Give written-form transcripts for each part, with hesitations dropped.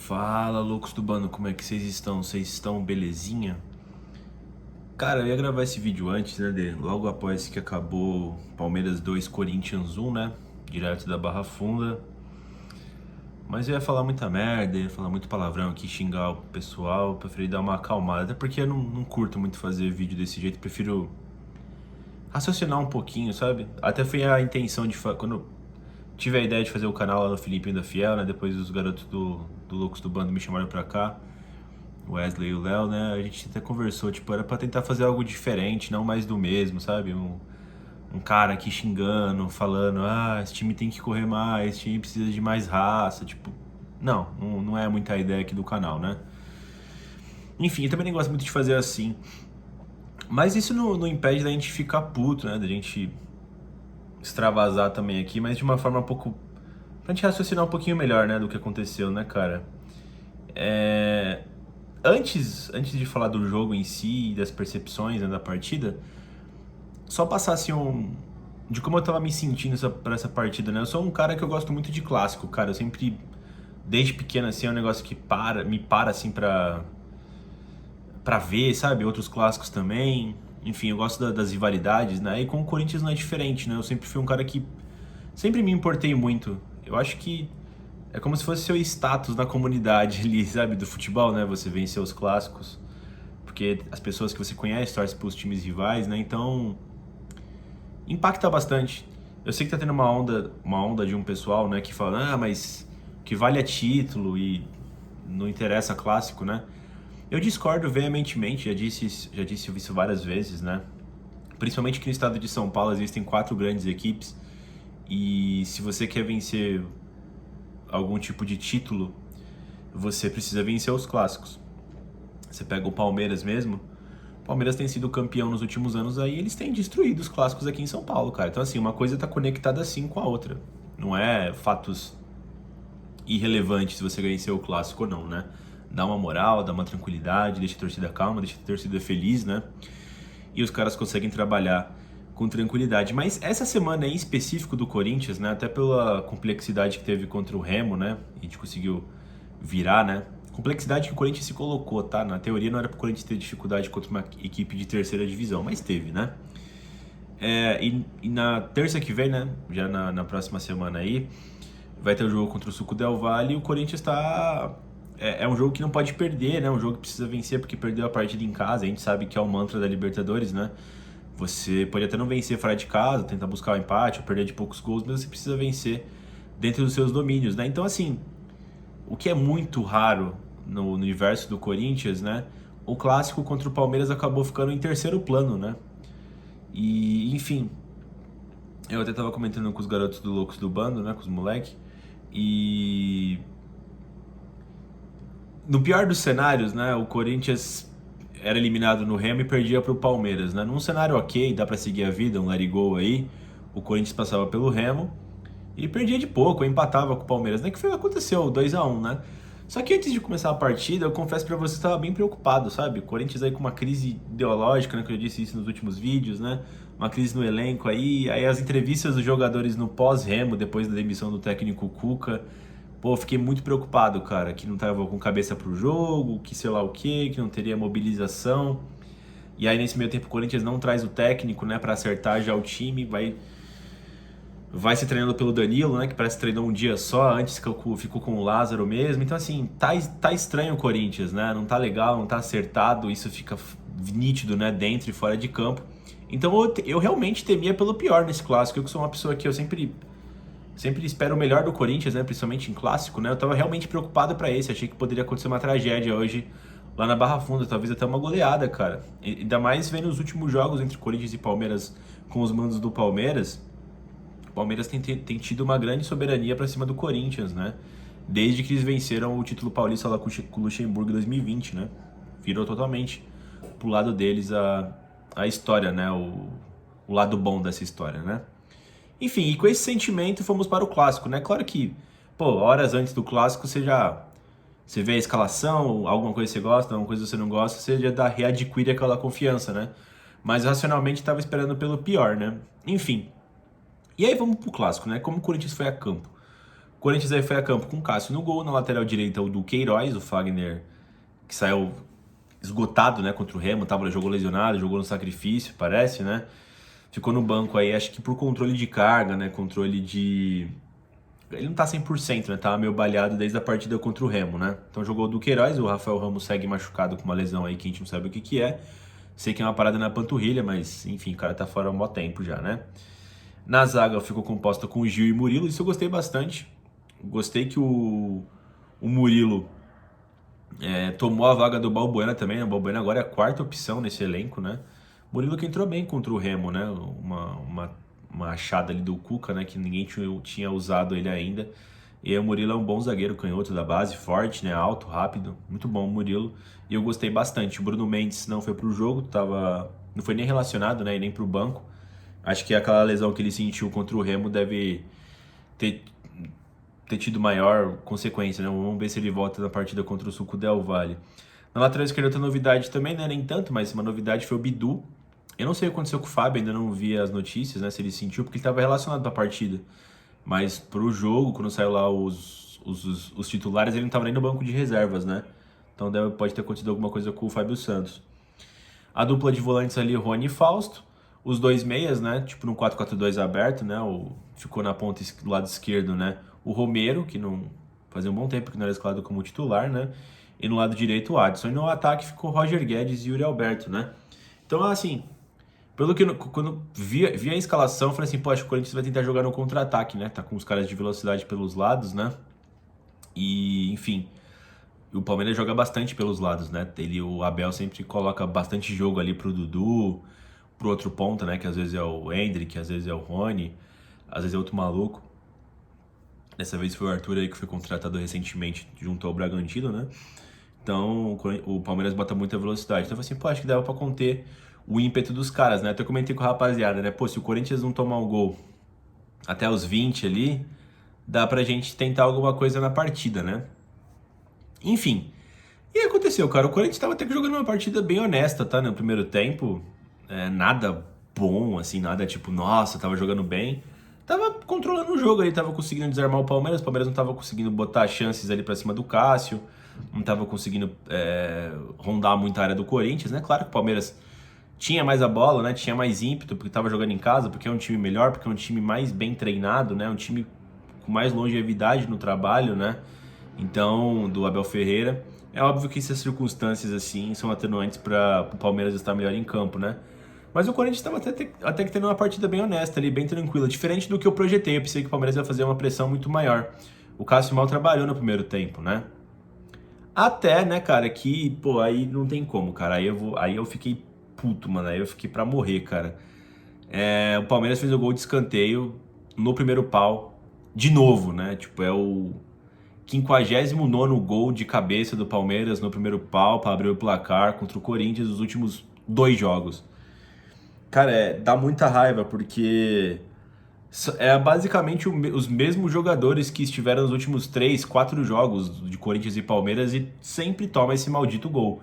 Fala, loucos do bando, como é que vocês estão? Vocês estão belezinha? Cara, eu ia gravar esse vídeo antes, né, logo após que acabou Palmeiras 2, Corinthians 1, né, direto da Barra Funda. Mas eu ia falar muita merda, ia falar muito palavrão aqui, xingar o pessoal, eu preferi dar uma acalmada, até porque eu não curto muito fazer vídeo desse jeito, prefiro raciocinar um pouquinho, sabe? Até foi a intenção quando eu tive a ideia de fazer o canal lá no Filipinho da Fiel, né, depois os garotos do Loucos do Bando me chamaram pra cá, o Wesley e o Léo, né? A gente até conversou, tipo, era pra tentar fazer algo diferente, não mais do mesmo, sabe? Um cara aqui xingando, falando, esse time tem que correr mais, esse time precisa de mais raça, tipo. Não é muita ideia aqui do canal, né? Enfim, eu também nem gosto muito de fazer assim. Mas isso não impede da gente ficar puto, né? Da gente extravasar também aqui, mas de uma forma um pouco. Pra gente raciocinar um pouquinho melhor, né? Do que aconteceu, né, cara? Antes de falar do jogo em si e das percepções, né, da partida, só passar assim de como eu tava me sentindo pra essa partida, né? Eu sou um cara que eu gosto muito de clássico, cara. Eu sempre, desde pequeno, assim, é um negócio que me para assim pra ver, sabe? Outros clássicos também. Enfim, eu gosto das rivalidades, né? E com o Corinthians não é diferente, né? Eu sempre fui um cara que sempre me importei muito. Eu acho que é como se fosse seu status na comunidade ali, sabe? Do futebol, né? Você vencer os clássicos. Porque as pessoas que você conhece torcem pros times rivais, né? Então, impacta bastante. Eu sei que tá tendo uma onda de um pessoal, né, que fala, mas que vale a título e não interessa clássico, né? Eu discordo veementemente, já disse isso várias vezes, né? Principalmente que no estado de São Paulo existem 4 grandes equipes e se você quer vencer algum tipo de título, você precisa vencer os clássicos. Você pega o Palmeiras mesmo, o Palmeiras tem sido campeão nos últimos anos aí, eles têm destruído os clássicos aqui em São Paulo, cara. Então, assim, uma coisa tá conectada assim com a outra. Não é fatos irrelevantes se você venceu o clássico ou não, né? Dá uma moral, dá uma tranquilidade, deixa a torcida calma, deixa a torcida feliz, né? E os caras conseguem trabalhar com tranquilidade. Mas essa semana em específico do Corinthians, né? Até pela complexidade que teve contra o Remo, né? A gente conseguiu virar, né? Complexidade que o Corinthians se colocou, tá? Na teoria não era pro Corinthians ter dificuldade contra uma equipe de terceira divisão, mas teve, né? E na terça que vem, né? Já na próxima semana aí, vai ter o jogo contra o Suco Del Valle e o Corinthians tá. É um jogo que não pode perder, né? Um jogo que precisa vencer porque perdeu a partida em casa. A gente sabe que é o mantra da Libertadores, né? Você pode até não vencer fora de casa, tentar buscar o empate ou perder de poucos gols, mas você precisa vencer dentro dos seus domínios, né? Então, assim, o que é muito raro no universo do Corinthians, né? O clássico contra o Palmeiras acabou ficando em terceiro plano, né? E, enfim, eu até tava comentando com os garotos do Loucos do Bando, né? Com os moleques. E no pior dos cenários, né? O Corinthians era eliminado no Remo e perdia pro Palmeiras, né? Num cenário ok, dá pra seguir a vida, um let it go aí. O Corinthians passava pelo Remo e perdia de pouco, empatava com o Palmeiras, né? Que foi o que aconteceu, 2-1, né? Só que antes de começar a partida, eu confesso pra você que estava bem preocupado, sabe? O Corinthians aí com uma crise ideológica, né? Que eu disse isso nos últimos vídeos, né? Uma crise no elenco aí as entrevistas dos jogadores no pós-Remo, depois da demissão do técnico Cuca. Pô, eu fiquei muito preocupado, cara, que não tava com cabeça pro jogo, que sei lá o quê, que não teria mobilização. E aí nesse meio tempo o Corinthians não traz o técnico, né, pra acertar já o time, vai se treinando pelo Danilo, né? Que parece que treinou um dia só, antes que ficou com o Lázaro mesmo. Então, assim, tá estranho o Corinthians, né? Não tá legal, não tá acertado, isso fica nítido, né? Dentro e fora de campo. Então eu realmente temia pelo pior nesse clássico. Eu que sou uma pessoa que eu sempre espero o melhor do Corinthians, né? Principalmente em clássico, né? Eu tava realmente preocupado pra esse. Achei que poderia acontecer uma tragédia hoje lá na Barra Funda, talvez até uma goleada, cara. Ainda mais vendo os últimos jogos entre Corinthians e Palmeiras com os mandos do Palmeiras. O Palmeiras tem tido uma grande soberania para cima do Corinthians, né? Desde que eles venceram o título paulista lá com o Luxemburgo em 2020, né? Virou totalmente pro lado deles a história, né? O lado bom dessa história, né? Enfim, e com esse sentimento fomos para o clássico, né? Claro que, pô, horas antes do clássico você vê a escalação, alguma coisa você gosta, alguma coisa você não gosta, você já readquire aquela confiança, né? Mas racionalmente estava esperando pelo pior, né? Enfim. E aí vamos pro clássico, né? Como o Corinthians foi a campo. Corinthians aí foi a campo com o Cássio no gol, na lateral direita o Duqueiroz, o Fagner, que saiu esgotado, né, contra o Remo, jogou lesionado, jogou no sacrifício, parece, né? Ficou no banco aí, acho que por controle de carga, né, controle de... Ele não tá 100%, né, tava meio baleado desde a partida contra o Remo, né? Então jogou o Duqueiroz, o Rafael Ramos segue machucado com uma lesão aí que a gente não sabe o que que é. Sei que é uma parada na panturrilha, mas enfim, o cara tá fora há um bom tempo já, né? Na zaga ficou composta com o Gil e Murilo, isso eu gostei bastante. Gostei que o Murilo tomou a vaga do Balbuena também, né? O Balbuena agora é a quarta opção nesse elenco, né? Murilo que entrou bem contra o Remo, né? Uma achada ali do Cuca, né? Que ninguém tinha usado ele ainda. E aí o Murilo é um bom zagueiro canhoto da base, forte, né? Alto, rápido, muito bom o Murilo. E eu gostei bastante. O Bruno Mendes não foi pro jogo, não foi nem relacionado, né? E nem pro banco. Acho que aquela lesão que ele sentiu contra o Remo deve ter tido maior consequência, né? Vamos ver se ele volta na partida contra o Suco Del Valle. Na lateral esquerda outra novidade também, né? Nem tanto, mas uma novidade foi o Bidu. Eu não sei o que aconteceu com o Fábio, ainda não vi as notícias, né? Se ele sentiu, porque ele estava relacionado para a partida. Mas pro jogo, quando saiu lá os titulares, ele não estava nem no banco de reservas, né? Então pode ter acontecido alguma coisa com o Fábio Santos. A dupla de volantes ali, Rony e Fausto. Os dois meias, né? Tipo no 4-4-2 aberto, né? Ficou na ponta do lado esquerdo, né? O Romero, que não fazia um bom tempo que não era escalado como titular, né? E no lado direito o Adson. E no ataque ficou Roger Guedes e Yuri Alberto, né? Então, assim, pelo que quando vi a escalação, eu falei assim, pô, acho que o Corinthians vai tentar jogar no contra-ataque, né? Tá com os caras de velocidade pelos lados, né? E, enfim, o Palmeiras joga bastante pelos lados, né? O Abel sempre coloca bastante jogo ali pro Dudu, pro outro ponta, né? Que às vezes é o Endrick, às vezes é o Rony, às vezes é outro maluco. Dessa vez foi o Arthur aí que foi contratado recentemente junto ao Bragantino, né? Então o Palmeiras bota muita velocidade. Então eu falei assim, pô, acho que dava pra conter o ímpeto dos caras, né? Até comentei com a rapaziada, né? Pô, se o Corinthians não tomar um gol até os 20 ali, dá pra gente tentar alguma coisa na partida, né? Enfim. E aí aconteceu, cara. O Corinthians tava até que jogando uma partida bem honesta, tá? No primeiro tempo. Nada bom, assim, nada tipo, nossa, tava jogando bem. Tava controlando o jogo ali, tava conseguindo desarmar o Palmeiras não tava conseguindo botar chances ali pra cima do Cássio, não tava conseguindo rondar muita área do Corinthians, né? Claro que o Palmeiras tinha mais a bola, né? Tinha mais ímpeto, porque tava jogando em casa, porque é um time melhor, porque é um time mais bem treinado, né? Um time com mais longevidade no trabalho, né? Então, do Abel Ferreira. É óbvio que essas circunstâncias, assim, são atenuantes para o Palmeiras estar melhor em campo, né? Mas o Corinthians estava até que tendo uma partida bem honesta ali, bem tranquila. Diferente do que eu projetei. Eu pensei que o Palmeiras ia fazer uma pressão muito maior. O Cássio mal trabalhou no primeiro tempo, né? Até, né, cara, que, pô, aí não tem como, cara. Aí eu fiquei puto, mano. Aí eu fiquei pra morrer, cara. O Palmeiras fez o gol de escanteio no primeiro pau. De novo, né? Tipo, é o 59º gol de cabeça do Palmeiras no primeiro pau para abrir o placar contra o Corinthians nos últimos 2 jogos. Cara, dá muita raiva porque é basicamente os mesmos jogadores que estiveram nos últimos 3, 4 jogos de Corinthians e Palmeiras e sempre toma esse maldito gol.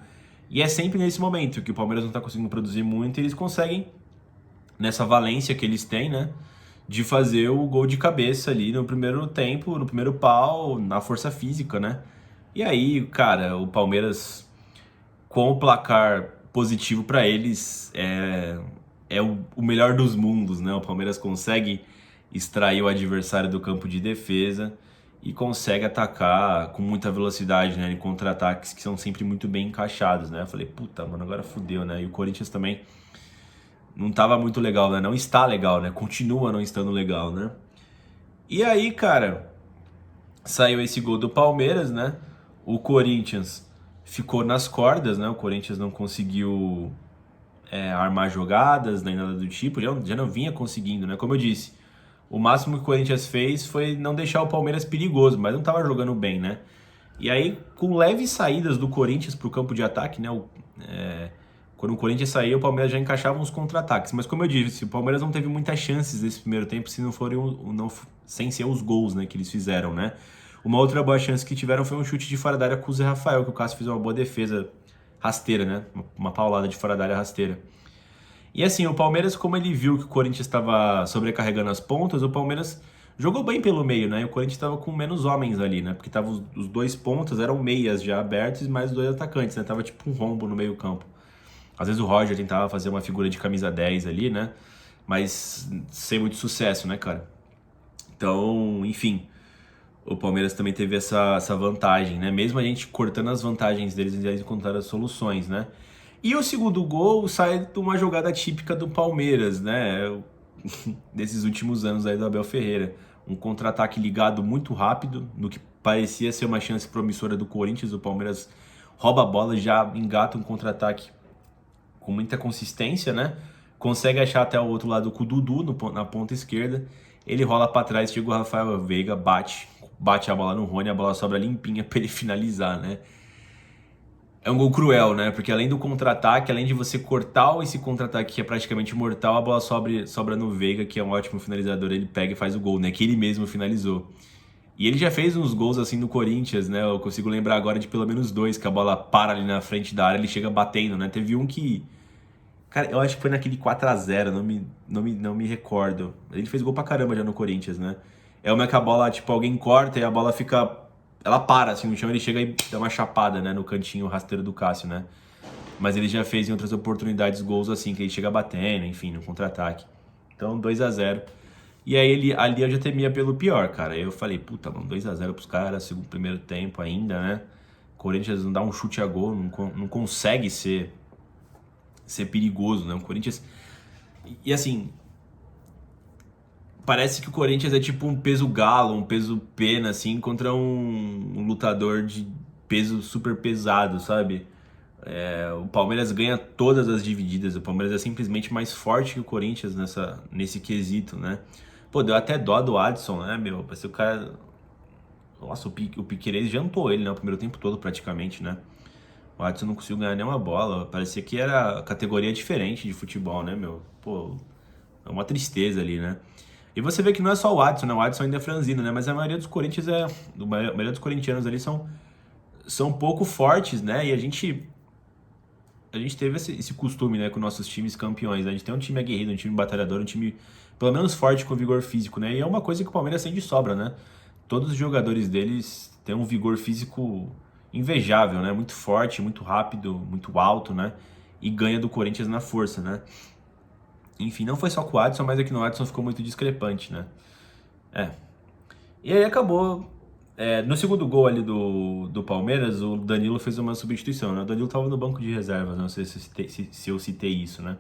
E é sempre nesse momento que o Palmeiras não tá conseguindo produzir muito e eles conseguem, nessa valência que eles têm, né? De fazer o gol de cabeça ali no primeiro tempo, no primeiro pau, na força física, né? E aí, cara, o Palmeiras com o placar positivo para eles é o melhor dos mundos, né? O Palmeiras consegue extrair o adversário do campo de defesa e consegue atacar com muita velocidade, né? Em contra-ataques que são sempre muito bem encaixados, né? Eu falei, puta, mano, agora fudeu, né? E o Corinthians também não tava muito legal, né? Não está legal, né? Continua não estando legal, né? E aí, cara, saiu esse gol do Palmeiras, né? O Corinthians ficou nas cordas, né? O Corinthians não conseguiu armar jogadas, nem nada do tipo. Já não vinha conseguindo, né? Como eu disse, o máximo que o Corinthians fez foi não deixar o Palmeiras perigoso, mas não tava jogando bem, né? E aí, com leves saídas do Corinthians pro campo de ataque, né? Quando o Corinthians saía, o Palmeiras já encaixava uns contra-ataques. Mas como eu disse, o Palmeiras não teve muitas chances nesse primeiro tempo se não forem sem ser os gols, né, que eles fizeram, né? Uma outra boa chance que tiveram foi um chute de fora da área com o Zé Rafael, que o Cássio fez uma boa defesa rasteira, né? Uma paulada de fora da área rasteira. E assim, o Palmeiras, como ele viu que o Corinthians estava sobrecarregando as pontas, o Palmeiras jogou bem pelo meio, né? E o Corinthians tava com menos homens ali, né? Porque tava os dois pontas, eram meias já abertos, mais dois atacantes, né? Tava tipo um rombo no meio campo. Às vezes o Roger tentava fazer uma figura de camisa 10 ali, né? Mas sem muito sucesso, né, cara? Então, enfim, o Palmeiras também teve essa vantagem, né? Mesmo a gente cortando as vantagens deles, eles encontraram as soluções, né? E o segundo gol sai de uma jogada típica do Palmeiras, né? Desses últimos anos aí do Abel Ferreira. Um contra-ataque ligado muito rápido, no que parecia ser uma chance promissora do Corinthians. O Palmeiras rouba a bola, já engata um contra-ataque com muita consistência, né? Consegue achar até o outro lado com o Dudu na ponta esquerda. Ele rola para trás, chega o Rafael Veiga, bate a bola no Rony, a bola sobra limpinha para ele finalizar, né? É um gol cruel, né? Porque além do contra-ataque, além de você cortar esse contra-ataque que é praticamente mortal, a bola sobra no Veiga, que é um ótimo finalizador, ele pega e faz o gol, né? Que ele mesmo finalizou. E ele já fez uns gols assim no Corinthians, né? Eu consigo lembrar agora de pelo menos dois, que a bola para ali na frente da área, ele chega batendo, né? Teve um que... Cara, eu acho que foi naquele 4x0, não me recordo. Ele fez gol pra caramba já no Corinthians, né? É uma que a bola, tipo, alguém corta e a bola fica... Ela para, assim, no chão, ele chega e dá uma chapada, né? No cantinho rasteiro do Cássio, né? Mas ele já fez em outras oportunidades gols assim, que ele chega batendo, enfim, no contra-ataque. Então, 2x0. E aí ali eu já temia pelo pior, cara. Aí eu falei, puta, mano, 2x0 pros caras, segundo primeiro tempo ainda, né? Corinthians não dá um chute a gol, não consegue ser perigoso, né? O Corinthians... E assim, parece que o Corinthians é tipo um peso galo, um peso pena, assim, contra um lutador de peso super pesado, sabe? O Palmeiras ganha todas as divididas. O Palmeiras é simplesmente mais forte que o Corinthians nesse quesito, né? Pô, deu até dó do Adson, né, meu? Parece que o cara... Nossa, o Piquerez jantou ele, né? O primeiro tempo todo, praticamente, né? O Adson não conseguiu ganhar nenhuma bola. Parecia que era categoria diferente de futebol, né, meu? Pô, é uma tristeza ali, né? E você vê que não é só o Adson, né? O Adson ainda é franzino, né? Mas a maioria dos Corinthians a maioria dos corintianos ali são um pouco fortes, né? E a gente teve esse costume, né, com nossos times campeões, né? A gente tem um time aguerrido, um time batalhador, um time pelo menos forte com vigor físico, né? E é uma coisa que o Palmeiras tem de sobra, né? Todos os jogadores deles têm um vigor físico invejável, né? Muito forte, muito rápido, muito alto, né? E ganha do Corinthians na força, né? Enfim, não foi só com o Adson, mas aqui no Adson ficou muito discrepante, né? E aí acabou. No segundo gol ali do Palmeiras, o Danilo fez uma substituição, né? O Danilo estava no banco de reservas, não sei se eu citei isso, né?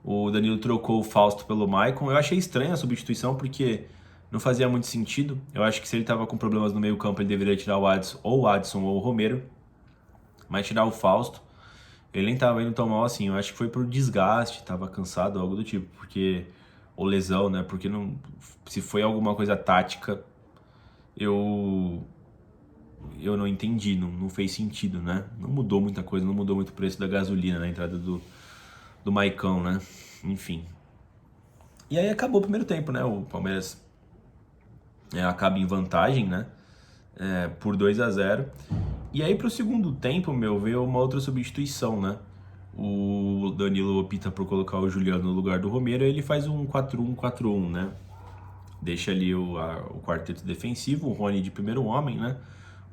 O Danilo trocou o Fausto pelo Maicon. Eu achei estranha a substituição, porque não fazia muito sentido. Eu acho que se ele estava com problemas no meio campo, ele deveria tirar o Adson ou o Romero, mas tirar o Fausto. Ele nem estava indo tão mal assim. Eu acho que foi por desgaste, estava cansado, algo do tipo, porque... Ou lesão, né? Porque não... Se foi alguma coisa tática, eu não entendi, não fez sentido, né? Não mudou muita coisa, não mudou muito o preço da gasolina na entrada do Maicão, né? Enfim. E aí acabou o primeiro tempo, né? O Palmeiras acaba em vantagem, né? Por 2x0. E aí pro segundo tempo, veio uma outra substituição, né? O Danilo opta por colocar o Juliano no lugar do Romero e ele faz um 4-1-4-1, né? Deixa ali o quarteto defensivo, o Rony de primeiro homem, né?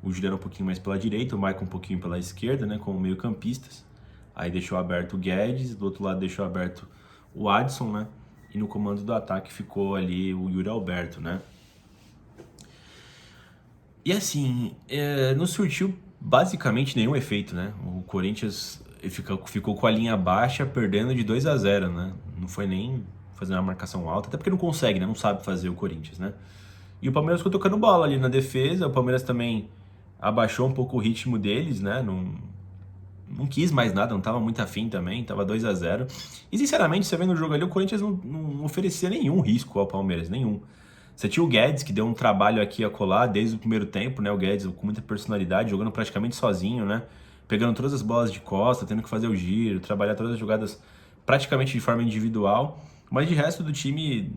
O Juliano um pouquinho mais pela direita, o Maicon um pouquinho pela esquerda, né? Como meio campistas. Aí deixou aberto o Guedes, do outro lado deixou aberto o Adson, né? E no comando do ataque ficou ali o Yuri Alberto, né? E assim, não surtiu basicamente nenhum efeito, né? O Corinthians ficou com a linha baixa, perdendo de 2-0, né? Não foi nem fazer uma marcação alta, até porque não consegue, né? Não sabe fazer o Corinthians, né? E o Palmeiras ficou tocando bola ali na defesa. O Palmeiras também abaixou um pouco o ritmo deles, né? Não quis mais nada, não tava muito afim também, tava 2-0. E sinceramente, você vendo o jogo ali, o Corinthians não oferecia nenhum risco ao Palmeiras, nenhum. Você tinha o Guedes, que deu um trabalho aqui a colar desde o primeiro tempo, né? O Guedes com muita personalidade, jogando praticamente sozinho, né? Pegando todas as bolas de costa, tendo que fazer o giro, trabalhar todas as jogadas praticamente de forma individual. Mas de resto do time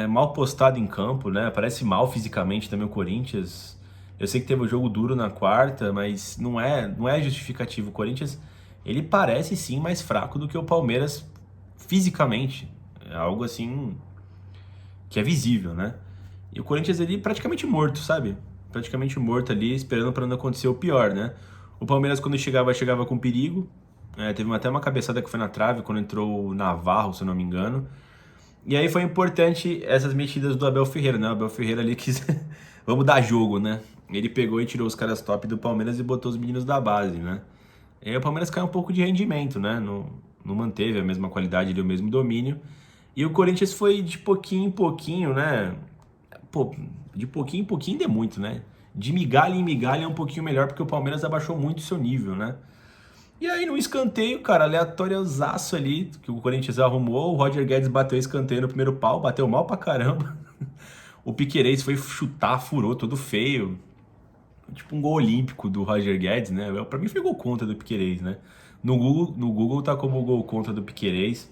mal postado em campo, né? Parece mal fisicamente também o Corinthians. Eu sei que teve um jogo duro na quarta, mas não é justificativo. O Corinthians, ele parece sim mais fraco do que o Palmeiras fisicamente. É algo assim que é visível, né? E o Corinthians ali praticamente morto, sabe? Praticamente morto ali, esperando para não acontecer o pior, né? O Palmeiras, quando chegava com perigo. Teve até uma cabeçada que foi na trave quando entrou o Navarro, se eu não me engano. E aí foi importante essas mexidas do Abel Ferreira, né? O Abel Ferreira ali quis vamos dar jogo, né? Ele pegou e tirou os caras top do Palmeiras e botou os meninos da base, né? E aí o Palmeiras caiu um pouco de rendimento, né? Não manteve a mesma qualidade ali, o mesmo domínio. E o Corinthians foi de pouquinho em pouquinho, né? Pô, de pouquinho em pouquinho ainda é muito, né? De migalha em migalha é um pouquinho melhor, porque o Palmeiras abaixou muito o seu nível, né? E aí, no escanteio, cara, aleatóriozaço ali, que o Corinthians arrumou, o Roger Guedes bateu escanteio no primeiro pau, bateu mal pra caramba. O Piquerez foi chutar, furou todo feio. Tipo um gol olímpico do Roger Guedes, né? Pra mim foi gol contra do Piquerez, né? No Google tá como gol contra do Piquerez.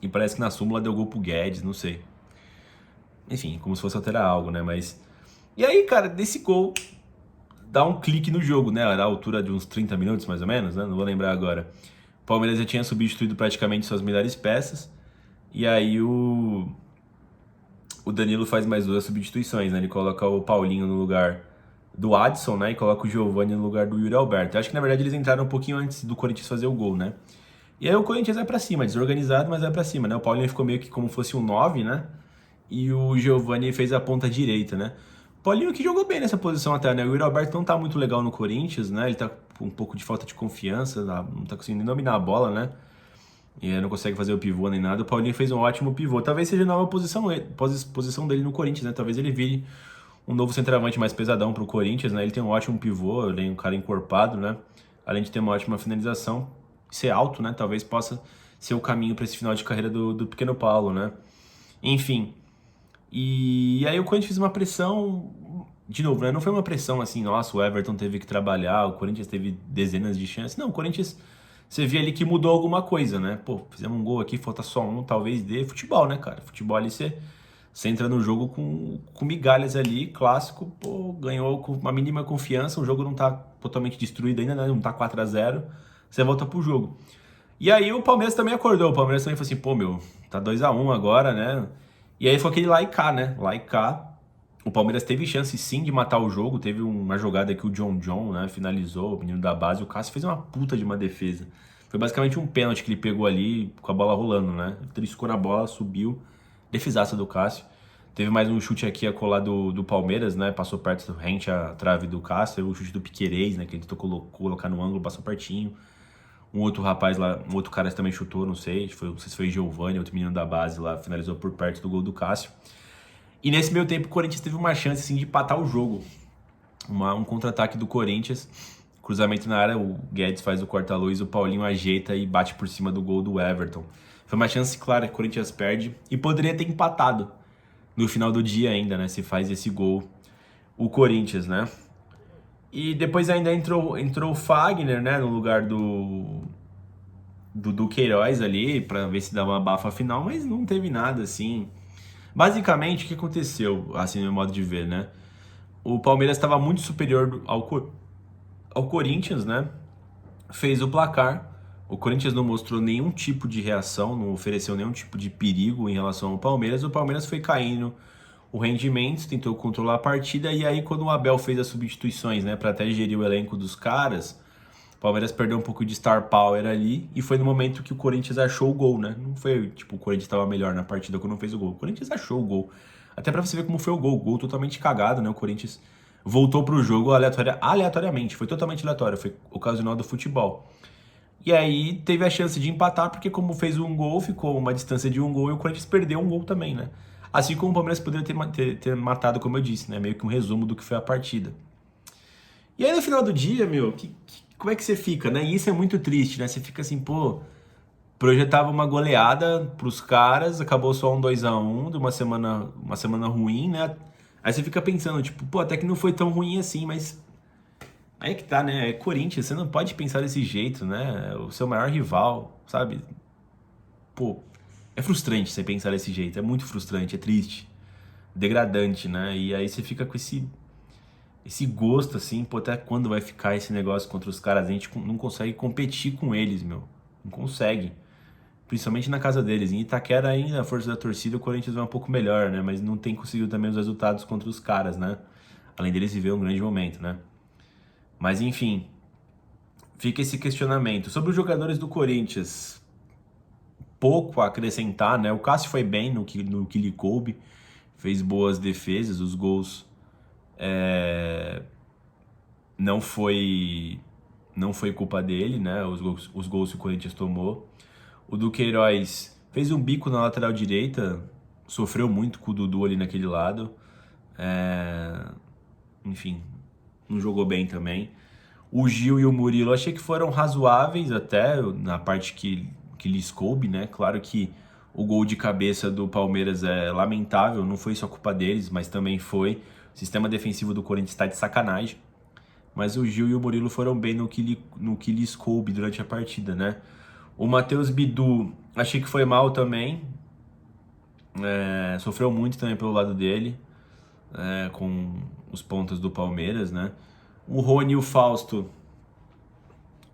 E parece que na súmula deu gol pro Guedes, não sei. Enfim, como se fosse alterar algo, né? Mas. E aí, cara, desse gol dá um clique no jogo, né? Era a altura de uns 30 minutos, mais ou menos, né? Não vou lembrar agora. O Palmeiras já tinha substituído praticamente suas melhores peças. E aí o Danilo faz mais duas substituições, né? Ele coloca o Paulinho no lugar do Adson, né? E coloca o Giovani no lugar do Yuri Alberto. Eu acho que na verdade eles entraram um pouquinho antes do Corinthians fazer o gol, né? E aí o Corinthians vai pra cima, desorganizado, mas vai pra cima, né? O Paulinho ficou meio que como fosse um 9, né? E o Giovani fez a ponta direita, né? O Paulinho que jogou bem nessa posição até, né? O Yuri Alberto não tá muito legal no Corinthians, né? Ele tá com um pouco de falta de confiança, não tá conseguindo nem dominar a bola, né? E aí não consegue fazer o pivô nem nada. O Paulinho fez um ótimo pivô. Talvez seja a nova posição dele no Corinthians, né? Talvez ele vire um novo centroavante mais pesadão pro Corinthians, né? Ele tem um ótimo pivô, ele é um cara encorpado, né? Além de ter uma ótima finalização, ser alto, né? Talvez possa ser o caminho para esse final de carreira do Pequeno Paulo, né? Enfim. E aí o Corinthians fez uma pressão, de novo, né? Não foi uma pressão assim, nossa, o Everton teve que trabalhar, o Corinthians teve dezenas de chances. Não, o Corinthians, você vê ali que mudou alguma coisa, né? Pô, fizemos um gol aqui, falta só um, talvez dê. Futebol, né, cara? Futebol ali você entra no jogo com migalhas ali, clássico, pô, ganhou com uma mínima confiança, o jogo não tá totalmente destruído ainda, né? Não tá 4-0, você volta pro jogo. E aí o Palmeiras também acordou, o Palmeiras também falou assim, pô, meu, tá 2-1 agora, né? E aí foi aquele lá e cá, né? Lá e cá. O Palmeiras teve chance sim de matar o jogo. Teve uma jogada que o John, né, finalizou, o menino da base. O Cássio fez uma puta de uma defesa. Foi basicamente um pênalti que ele pegou ali com a bola rolando, né? Ele triscou na bola, subiu. Defesaça do Cássio. Teve mais um chute aqui a colar do Palmeiras, né? Passou perto, rente à trave do Cássio. Teve o chute do Piquerez, né? Que ele tentou colocar no ângulo, passou pertinho. Um outro rapaz lá, um outro cara também chutou, não sei se foi Giovani, outro menino da base lá, finalizou por perto do gol do Cássio. E nesse meio tempo o Corinthians teve uma chance assim, de empatar o jogo. Um contra-ataque do Corinthians, cruzamento na área, o Guedes faz o corta-luz, o Paulinho ajeita e bate por cima do gol do Everton. Foi uma chance clara que o Corinthians perde e poderia ter empatado no final do dia ainda, né? Se faz esse gol o Corinthians, né? E depois ainda entrou o Fagner, né, no lugar do Queiroz ali, pra ver se dava uma bafa final, mas não teve nada, assim. Basicamente, o que aconteceu, assim, no meu modo de ver, né? O Palmeiras estava muito superior ao Corinthians, né? Fez o placar. O Corinthians não mostrou nenhum tipo de reação, não ofereceu nenhum tipo de perigo em relação ao Palmeiras. O Palmeiras foi caindo o rendimento, tentou controlar a partida, e aí quando o Abel fez as substituições, né, para até gerir o elenco dos caras, o Palmeiras perdeu um pouco de star power ali, e foi no momento que o Corinthians achou o gol, né? Não foi tipo o Corinthians estava melhor na partida quando não fez o gol. O Corinthians achou o gol. Até para você ver como foi o gol totalmente cagado, né? O Corinthians voltou pro jogo aleatoriamente, foi totalmente aleatório, foi ocasional do futebol. E aí teve a chance de empatar, porque como fez um gol, ficou uma distância de um gol e o Corinthians perdeu um gol também, né? Assim como o Palmeiras poderia ter matado, como eu disse, né? Meio que um resumo do que foi a partida. E aí no final do dia, meu, como é que você fica, né? E isso é muito triste, né? Você fica assim, pô, projetava uma goleada pros caras, acabou só um 2-1 de uma semana ruim, né? Aí você fica pensando, tipo, pô, até que não foi tão ruim assim, mas aí que tá, né? É Corinthians, você não pode pensar desse jeito, né? É o seu maior rival, sabe? Pô, é frustrante você pensar desse jeito, é muito frustrante, é triste, degradante, né? E aí você fica com esse gosto assim, pô, até quando vai ficar esse negócio contra os caras? A gente não consegue competir com eles, meu. Não consegue. principalmente na casa deles. Em Itaquera ainda, a força da torcida, o Corinthians vai um pouco melhor, né? Mas não tem conseguido também os resultados contra os caras, né? Além deles viver um grande momento, né? Mas enfim, fica esse questionamento. Sobre os jogadores do Corinthians, pouco a acrescentar, né? O Cássio foi bem no que lhe coube, fez boas defesas, os gols não foi culpa dele, né? Os gols que o Corinthians tomou. O Duqueiroz fez um bico na lateral direita, sofreu muito com o Dudu ali naquele lado. Enfim, não jogou bem também. O Gil e o Murilo achei que foram razoáveis até na parte que lhes coube, né? Claro que o gol de cabeça do Palmeiras é lamentável, não foi só culpa deles, mas também foi. O sistema defensivo do Corinthians está de sacanagem. Mas o Gil e o Murilo foram bem no que lhes coube durante a partida, né? O Matheus Bidu, achei que foi mal também. Sofreu muito também pelo lado dele, com os pontas do Palmeiras, né? O Rony e o Fausto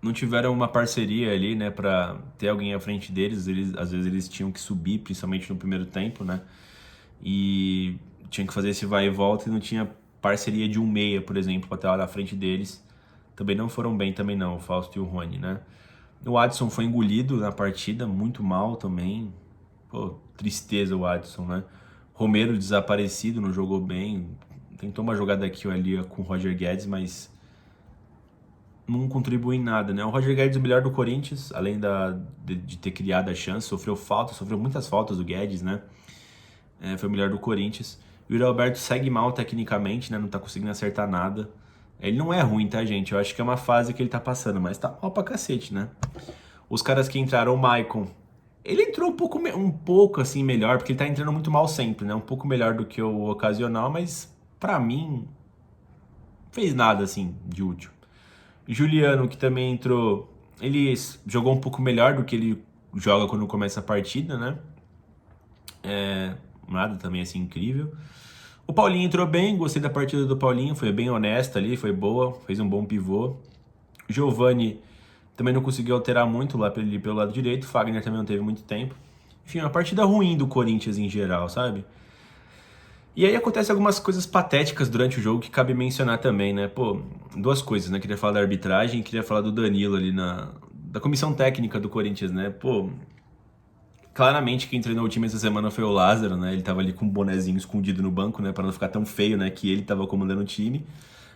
não tiveram uma parceria ali, né, pra ter alguém à frente deles. Às vezes eles tinham que subir, principalmente no primeiro tempo, né? E tinha que fazer esse vai e volta e não tinha parceria de um meia, por exemplo, para estar lá na frente deles. Também não foram bem também não, o Fausto e o Rony, né? O Adson foi engolido na partida, muito mal também. Pô, tristeza o Adson, né? Romero desaparecido, não jogou bem. Tentou uma jogada aqui ou ali com o Roger Guedes, mas não contribui em nada, né? O Roger Guedes, o melhor do Corinthians, além de ter criado a chance, sofreu muitas faltas do Guedes, né? Foi o melhor do Corinthians. O Yuri Alberto segue mal tecnicamente, né? Não tá conseguindo acertar nada. Ele não é ruim, tá, gente? Eu acho que é uma fase que ele tá passando, mas tá mal pra cacete, né? Os caras que entraram, o Maicon, ele entrou um pouco assim melhor, porque ele tá entrando muito mal sempre, né? Um pouco melhor do que o ocasional, mas pra mim fez nada assim de útil. Juliano, que também entrou, ele jogou um pouco melhor do que ele joga quando começa a partida, né? Nada também assim incrível. O Paulinho entrou bem, gostei da partida do Paulinho, foi bem honesta ali, foi boa, fez um bom pivô. Giovani também não conseguiu alterar muito lá pelo lado direito, Fagner também não teve muito tempo. Enfim, uma partida ruim do Corinthians em geral, sabe? E aí acontece algumas coisas patéticas durante o jogo que cabe mencionar também, né? Pô, duas coisas, né? Queria falar da arbitragem e queria falar do Danilo ali da comissão técnica do Corinthians, né? Pô, claramente quem treinou o time essa semana foi o Lázaro, né? Ele tava ali com um bonezinho escondido no banco, né? Pra não ficar tão feio, né? Que ele tava comandando o time.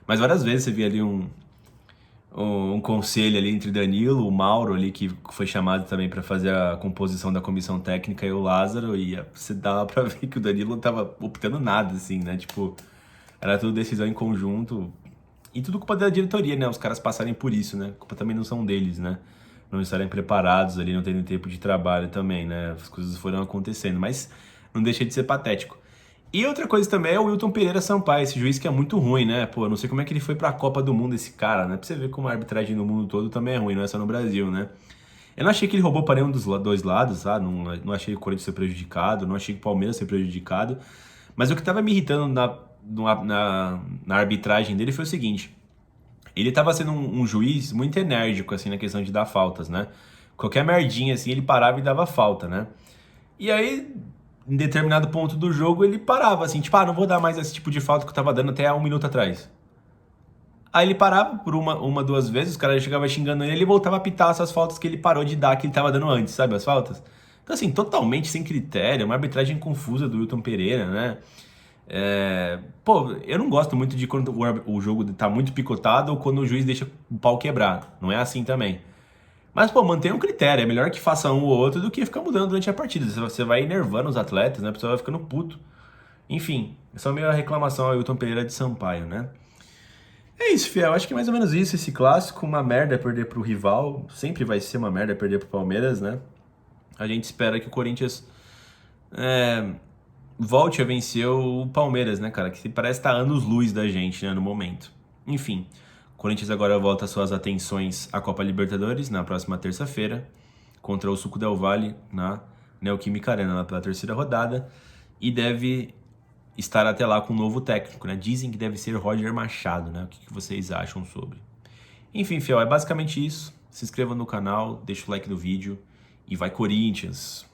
Mas várias vezes você via ali um conselho ali entre Danilo, o Mauro ali, que foi chamado também para fazer a composição da comissão técnica, e o Lázaro, e você dava pra ver que o Danilo não tava optando nada, assim, né? Tipo, era tudo decisão em conjunto. E tudo culpa da diretoria, né? Os caras passarem por isso, né? Culpa também não são deles, né? Não estarem preparados ali, não terem tempo de trabalho também, né? As coisas foram acontecendo, mas não deixa de ser patético. E outra coisa também é o Wilton Pereira Sampaio, esse juiz que é muito ruim, né? Pô, eu não sei como é que ele foi pra Copa do Mundo, esse cara, né? Pra você ver como a arbitragem no mundo todo também é ruim, não é só no Brasil, né? Eu não achei que ele roubou para nenhum dos dois lados, tá? Não achei o Corinthians ser prejudicado, não achei que o Palmeiras ser prejudicado. Mas o que tava me irritando na arbitragem dele foi o seguinte: ele tava sendo um juiz muito enérgico, assim, na questão de dar faltas, né? Qualquer merdinha, assim, ele parava e dava falta, né? E aí, em determinado ponto do jogo, ele parava, assim, tipo, não vou dar mais esse tipo de falta que eu tava dando até há um minuto atrás. Aí ele parava por duas vezes, os caras chegavam xingando ele voltava a pitar essas faltas que ele parou de dar, que ele tava dando antes, sabe, as faltas? Então, assim, totalmente sem critério, uma arbitragem confusa do Wilton Pereira, né? Pô, eu não gosto muito de quando o jogo tá muito picotado ou quando o juiz deixa o pau quebrar. Não é assim também. Mas, pô, mantenha um critério. É melhor que faça um ou outro do que ficar mudando durante a partida. Você vai enervando os atletas, né? A pessoa vai ficando puto. Enfim, essa é a minha reclamação ao Wilton Pereira de Sampaio, né? É isso, fiel. Acho que é mais ou menos isso. Esse clássico, uma merda é perder pro rival. Sempre vai ser uma merda perder pro Palmeiras, né? A gente espera que o Corinthians volte a vencer o Palmeiras, né, cara? Que parece estar anos-luz da gente, né, no momento. Enfim, o Corinthians agora volta suas atenções à Copa Libertadores na próxima terça-feira contra o Suco Del Valle na Neoquímica Arena pela terceira rodada e deve estar até lá com um novo técnico, né? Dizem que deve ser Roger Machado, né? O que vocês acham sobre? Enfim, fiel, é basicamente isso. Se inscreva no canal, deixa o like no vídeo E vai Corinthians!